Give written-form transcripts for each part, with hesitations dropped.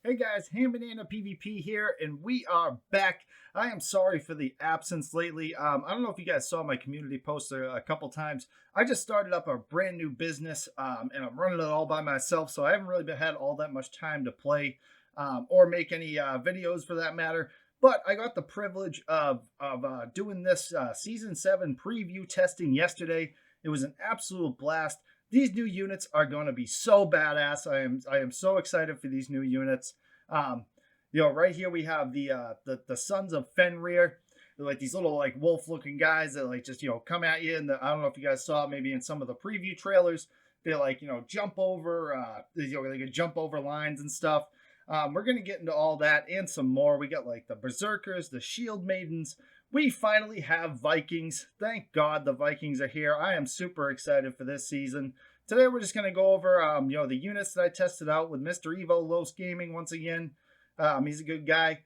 Hey guys, HandBananaPvP here, and we are back. I am sorry for the absence lately. I don't know if you guys saw my community post a couple times. I just started up a brand new business, and I'm running it all by myself, so I haven't really had all that much time to play or make any videos for that matter. But I got the privilege of doing this Season 7 preview testing yesterday. It was an absolute blast. These new units are going to be so badass. I am so excited for these new units. Right here we have the sons of Fenrir. They're like these little like wolf looking guys that like just come at you. And I don't know if you guys saw maybe in some of the preview trailers, they like jump over they can jump over lines and stuff. We're gonna get into all that and some more. We got like the Berserkers, the Shield Maidens. We finally have Vikings. Thank God the Vikings are here. I am super excited for this season. Today we're just going to go over the units that I tested out with Mr. Evo Los Gaming once again. He's a good guy.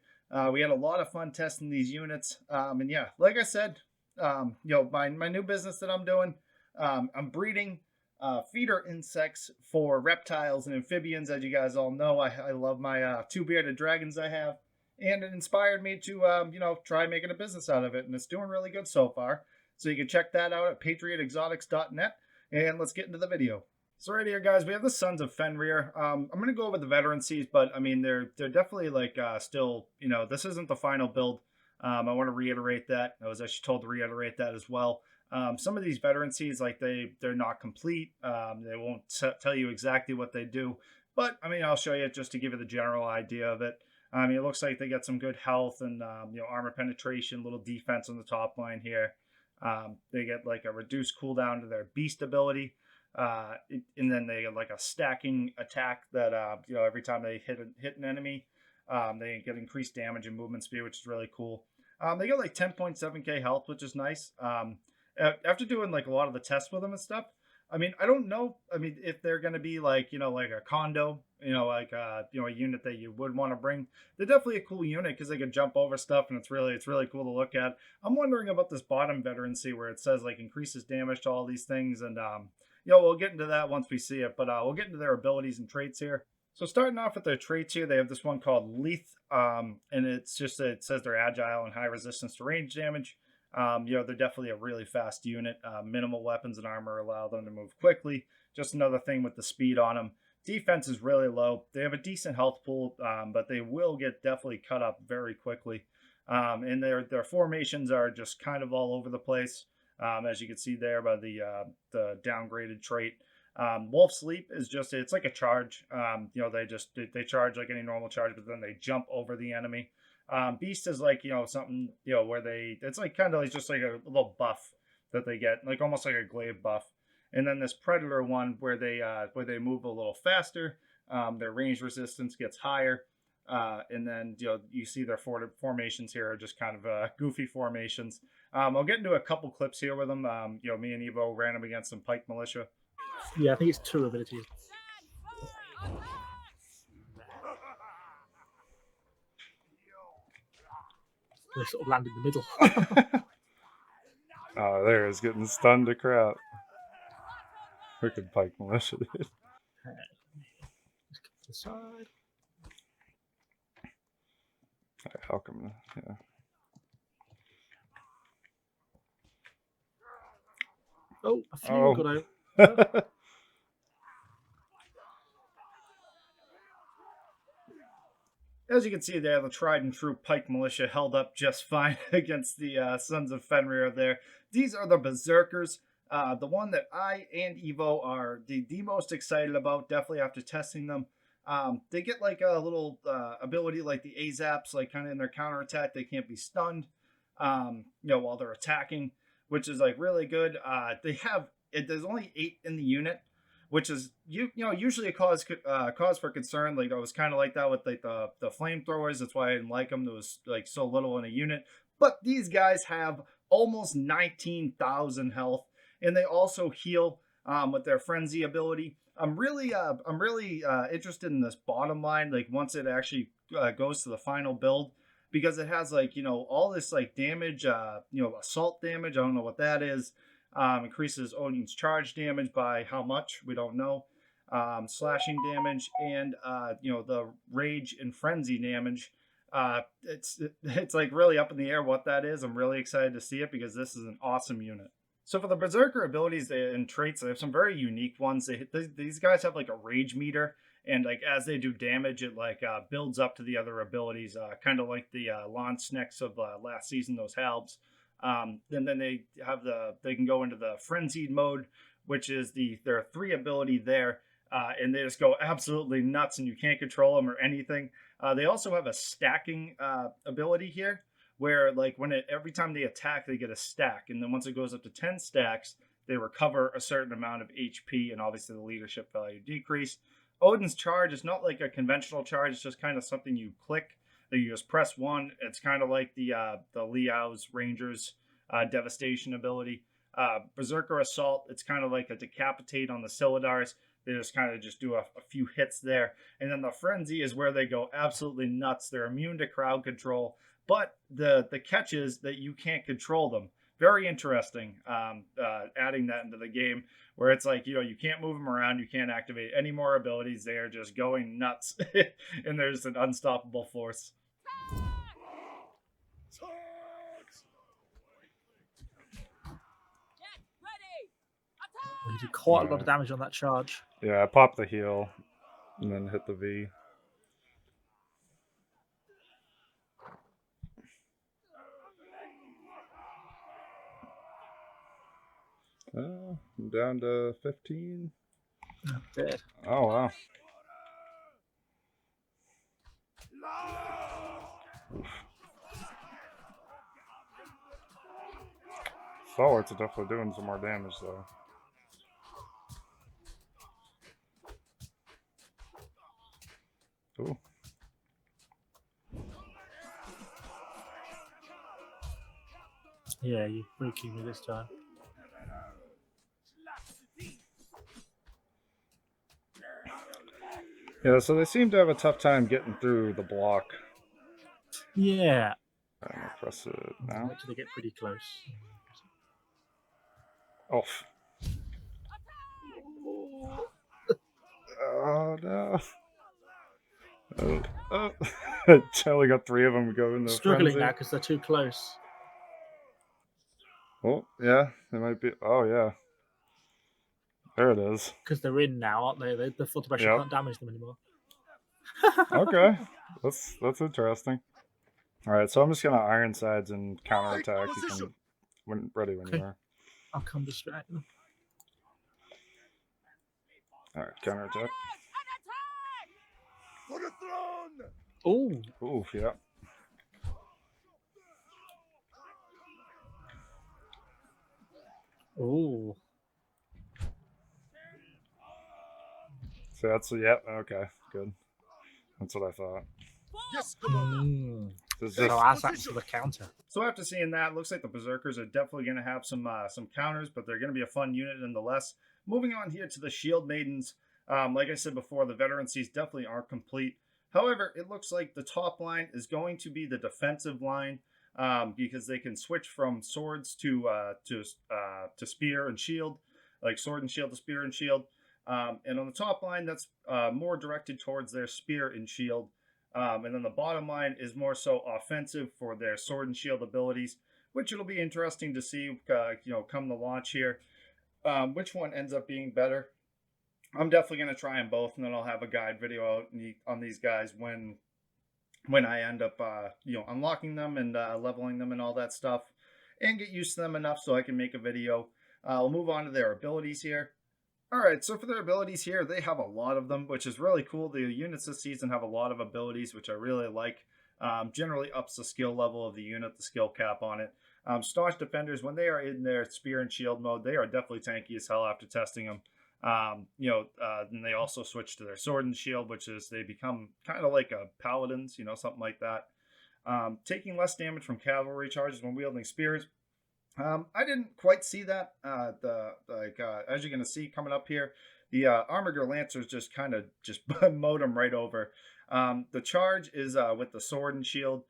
We had a lot of fun testing these units. And yeah, like I said, my new business that I'm doing, I'm breeding feeder insects for reptiles and amphibians. As you guys all know, I love my two-bearded dragons I have. And it inspired me to, try making a business out of it. And it's doing really good so far. So you can check that out at patriotexotics.net. And let's get into the video. So right here, guys, we have the Sons of Fenrir. I'm going to go over the Veterancies, but I mean, they're definitely like still, this isn't the final build. I want to reiterate that. I was actually told to reiterate that as well. Some of these Veterancies, like they're not complete. They won't tell you exactly what they do. But I mean, I'll show you just to give you the general idea of it. It looks like they get some good health and, armor penetration, little defense on the top line here. They get like a reduced cooldown to their beast ability. And then they get like a stacking attack that, every time they hit an enemy, they get increased damage and movement speed, which is really cool. They get like 10.7k health, which is nice. After doing like a lot of the tests with them and stuff, I mean, I don't know. I mean, if they're going to be like, like a condo, a unit that you would want to bring. They're definitely a cool unit because they can jump over stuff and it's really cool to look at. I'm wondering about this bottom Veterancy where it says like increases damage to all these things. And, we'll get into that once we see it, but we'll get into their abilities and traits here. So starting off with their traits here, they have this one called YEET, and it says they're agile and high resistance to range damage. They're definitely a really fast unit. Minimal weapons and armor allow them to move quickly. Just another thing with the speed on them. Defense is really low. They have a decent health pool, but they will get definitely cut up very quickly. And their formations are just kind of all over the place, as you can see there by the downgraded trait. Wolf Sleep is it's like a charge. They charge like any normal charge, but then they jump over the enemy. Beast is like, something, where it's like kind of like just like a little buff that they get, like almost like a glaive buff. And then this Predator one where they move a little faster, their range resistance gets higher. And then, you see their formations here are just kind of goofy formations. I'll get into a couple clips here with them. Me and Evo ran them against some Pike Militia. Yeah, I think it's 2 abilities. They sort of land in the middle. Oh, there is getting stunned to crap. Freaking Pike Militia, dude. Let's get to the side. How come? Yeah. Oh, a few got out. As you can see there, the tried and true Pike Militia held up just fine against the Sons of Fenrir there. These are the Berserkers. The one that I and Evo are the most excited about, definitely after testing them. They get like a little ability like the AZAPs, like kind of in their counterattack. They can't be stunned, while they're attacking, which is like really good. There's only 8 in the unit, which is usually a cause for concern. Like I was kind of like that with like the flamethrowers. That's why I didn't like them. There was like so little in a unit. But these guys have almost 19,000 health, and they also heal with their frenzy ability. I'm really interested in this bottom line. Like once it actually goes to the final build, because it has like all this like damage. Assault damage. I don't know what that is. Increases Odin's charge damage by how much? We don't know. slashing damage, and the rage and frenzy damage. It's like really up in the air what that is. I'm really excited to see it because this is an awesome unit. So for the Berserker abilities and traits, they have some very unique ones. These guys have like a rage meter, and like as they do damage, it like builds up to the other abilities, kind of like the Lance Necks of last season, those halbs. And then they can go into the frenzied mode, which is their 3 ability there, and they just go absolutely nuts, and you can't control them or anything. They also have a stacking ability here, where like every time they attack, they get a stack, and then once it goes up to 10 stacks, they recover a certain amount of HP, and obviously the leadership value decrease. Odin's charge is not like a conventional charge; it's just kind of something you click. That you just press 1. It's kind of like the Liao's Rangers devastation ability. Berserker Assault, it's kind of like a decapitate on the Silidars. They just kind of do a few hits there. And then the Frenzy is where they go absolutely nuts. They're immune to crowd control, but the catch is that you can't control them. Very interesting, adding that into the game, where it's like, you can't move them around. You can't activate any more abilities. They are just going nuts. And there's an unstoppable force. You did quite a lot of damage on that charge. Yeah, I popped the heal and then hit the V. I'm down to 15. Dead. Oh, wow. Oof. Stalwarts are definitely doing some more damage, though. Ooh. Yeah, you freaking me this time. Yeah, so they seem to have a tough time getting through the block. Yeah. I'm gonna press it now. Actually, they get pretty close. Oh. Oh no. Oh. Charlie got 3 of them going. Struggling now because they're too close. Oh, yeah. They might be. Oh, yeah. There it is. Because they're in now, aren't they? The full pressure can't damage them anymore. Okay. That's interesting. Alright, so I'm just going to Iron Sides and counterattack. You can ready when you are. I'll come distract them. Alright, counterattack. For the throne! Ooh. Ooh, yeah. Ooh. So that's, yep, okay, good. That's what I thought. Yes, So that's actually the counter. So after seeing that, looks like the Berserkers are definitely going to have some counters, but they're going to be a fun unit nonetheless. Moving on here to the Shield Maidens. Like I said before, the Veterancies definitely aren't complete. However, it looks like the top line is going to be the defensive line, because they can switch from swords to spear and shield, like sword and shield to spear and shield. And on the top line, that's more directed towards their spear and shield. And then the bottom line is more so offensive for their sword and shield abilities, which it'll be interesting to see, come the launch here, which one ends up being better. I'm definitely going to try them both, and then I'll have a guide video out on these guys when I end up, unlocking them and leveling them and all that stuff, and get used to them enough so I can make a video. I'll move on to their abilities here. Alright, so for their abilities here, they have a lot of them, which is really cool. The units this season have a lot of abilities, which I really like. Generally ups the skill level of the unit, the skill cap on it. Staunch Defenders, when they are in their spear and shield mode, they are definitely tanky as hell after testing them. Then they also switch to their sword and shield, which is they become kind of like a paladins, something like that. Taking less damage from cavalry charges when wielding spears. I didn't quite see that. As you're going to see coming up here, the Armiger Lancers just kind of mowed them right over. The charge is with the sword and shield.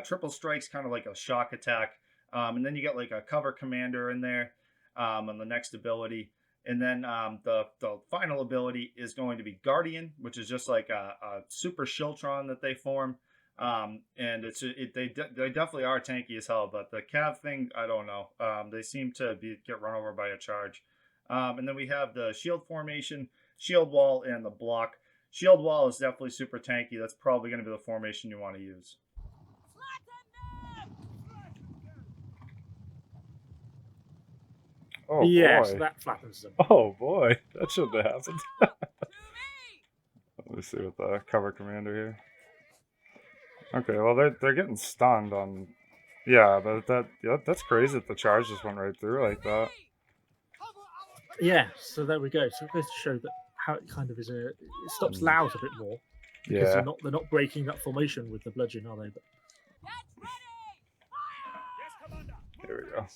Triple strike's kind of like a shock attack. And then you get like a cover commander in there on the next ability. And then the final ability is going to be Guardian, which is just like a super Shiltron that they form. And they definitely are tanky as hell, but the Cav thing, I don't know. They seem to get run over by a charge. And then we have the shield formation, shield wall, and the block. Shield wall is definitely super tanky. That's probably going to be the formation you want to use. Oh yes, boy. that flattens them. Oh boy, that shouldn't have happened. Let me see with the cover commander here. Okay, well they're getting stunned on. Yeah, but that's crazy that the charge just went right through like that. Yeah, so there we go. So it goes to show that how it kind of is it stops Laos a bit more. Because Yeah. they're not breaking that formation with the bludgeon, are they? But Here we go.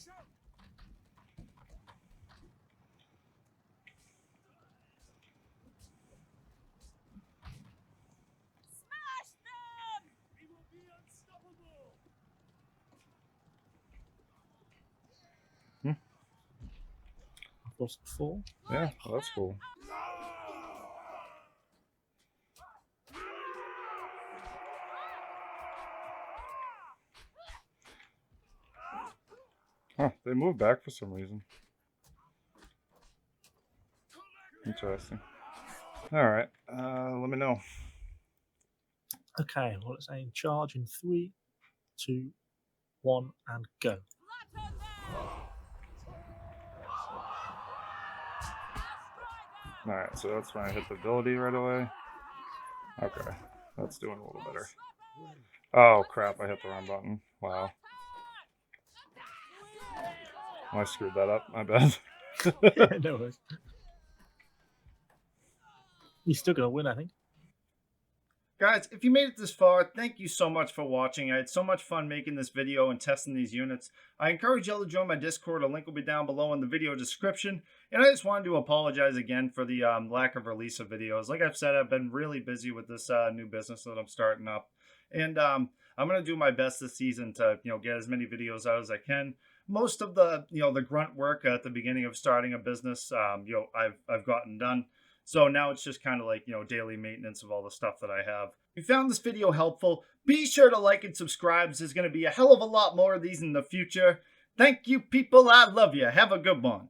I've lost 4. Yeah, well, that's cool. Huh, they moved back for some reason. Interesting. Alright, let me know. Okay, well, it's saying charge in 3, 2, 1, and go. Alright, so that's when I hit the ability right away. Okay, that's doing a little better. Oh crap, I hit the wrong button. Wow. Oh, I screwed that up, my bad. No worries. He's still going to win, I think. Guys, if you made it this far, thank you so much for watching. I had so much fun making this video and testing these units. I encourage y'all to join my Discord. A link will be down below in the video description. And I just wanted to apologize again for the lack of release of videos. Like I've said, I've been really busy with this new business that I'm starting up. And I'm going to do my best this season to, get as many videos out as I can. Most of the, the grunt work at the beginning of starting a business, I've gotten done. So now it's just kind of like, daily maintenance of all the stuff that I have. If you found this video helpful, be sure to like and subscribe. There's going to be a hell of a lot more of these in the future. Thank you, people. I love you. Have a good one.